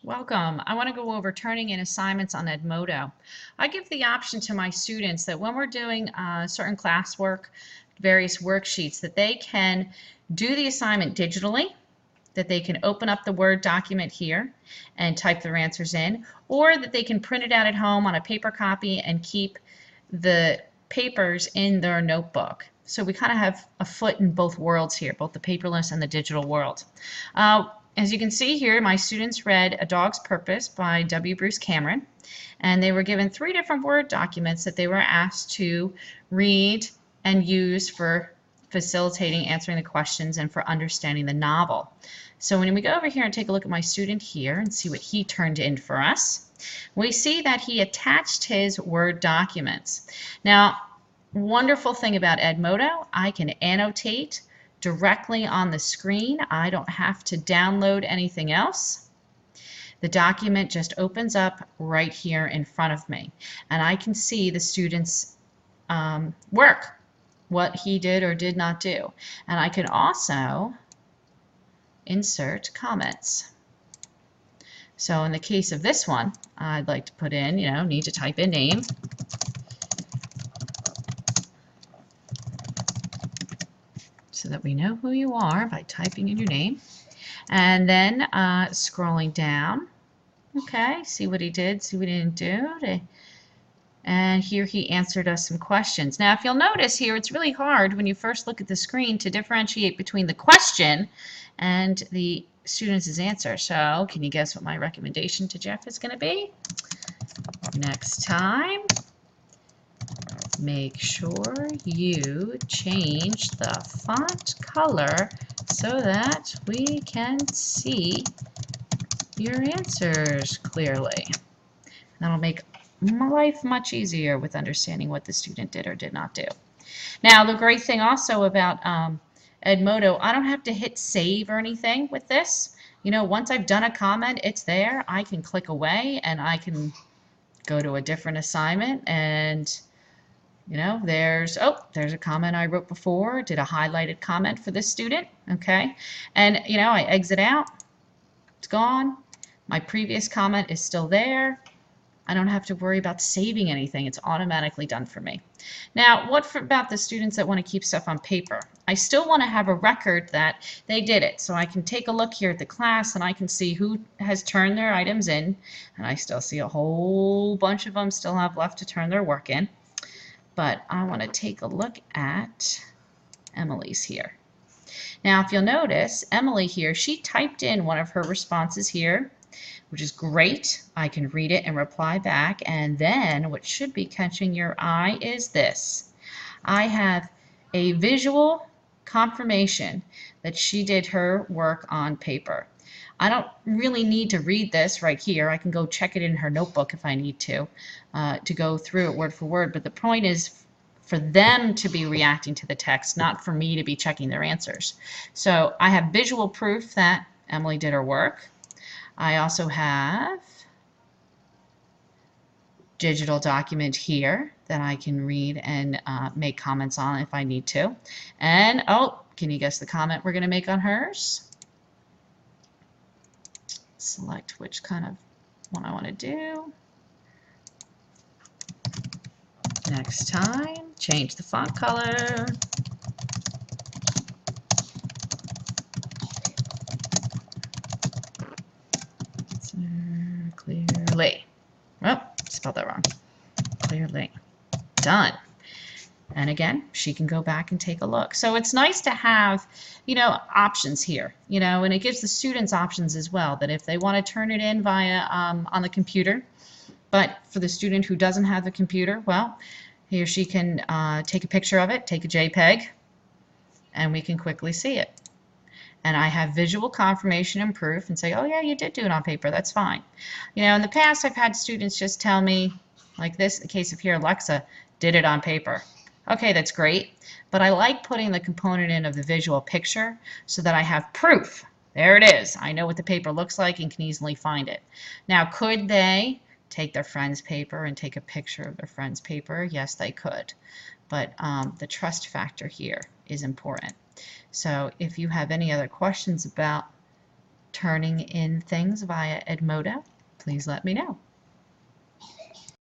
Welcome. I want to go over turning in assignments on Edmodo. I give the option to my students that when we're doing certain classwork, various worksheets, that they can do the assignment digitally, that they can open up the Word document here and type their answers in, or that they can print it out at home on a paper copy and keep the papers in their notebook. So we kind of have a foot in both worlds here, both the paperless and the digital world. As you can see here, my students read A Dog's Purpose by W. Bruce Cameron, and they were given 3 different Word documents that they were asked to read and use for facilitating answering the questions and for understanding the novel. So when we go over here and take a look at my student here and see what he turned in for us, we see that he attached his Word documents. Now, wonderful thing about Edmodo, I can annotate directly on the screen. I don't have to download anything else. The document just opens up right here in front of me, and I can see the student's work, what he did or did not do. And I can also insert comments. So in the case of this one, I'd like to put in, need to type in name. So that we know who you are by typing in your name. And then scrolling down. Okay, see what he did, see what he didn't do. And here he answered us some questions. Now, if you'll notice here, it's really hard when you first look at the screen to differentiate between the question and the student's answer. So, can you guess what my recommendation to Jeff is going to be? Next time, make sure you change the font color so that we can see your answers clearly. That'll make my life much easier with understanding what the student did or did not do. Now, the great thing also about Edmodo, I don't have to hit save or anything with this. Once I've done a comment, it's there. I can click away and I can go to a different assignment, and there's a comment I wrote before, did a highlighted comment for this student, okay? And I exit out, it's gone. My previous comment is still there. I don't have to worry about saving anything. It's automatically done for me. Now, about the students that want to keep stuff on paper? I still want to have a record that they did it. So I can take a look here at the class and I can see who has turned their items in. And I still see a whole bunch of them still have left to turn their work in. But I want to take a look at Emily's here. Now, if you'll notice, Emily here, she typed in one of her responses here, which is great. I can read it and reply back. And then what should be catching your eye is this. I have a visual confirmation that she did her work on paper. I don't really need to read this right here. I can go check it in her notebook if I need to go through it word for word. But the point is for them to be reacting to the text, not for me to be checking their answers. So I have visual proof that Emily did her work. I also have digital document here that I can read and make comments on if I need to. And, can you guess the comment we're going to make on hers? Select which kind of one I want to do. Next time, change the font color. Clearly. Oh, spelled that wrong. Clearly. Done. And again, she can go back and take a look. So it's nice to have, options here, and it gives the students options as well, that if they want to turn it in via on the computer, but for the student who doesn't have the computer, well, he or she can take a picture of it, take a JPEG, and we can quickly see it. And I have visual confirmation and proof and say, oh yeah, you did do it on paper, that's fine. In the past I've had students just tell me, like this, in the case of here, Alexa did it on paper. Okay, that's great, but I like putting the component in of the visual picture so that I have proof. There it is. I know what the paper looks like and can easily find it. Now, could they take their friend's paper and take a picture of their friend's paper? Yes, they could. But the trust factor here is important. So if you have any other questions about turning in things via Edmodo, please let me know.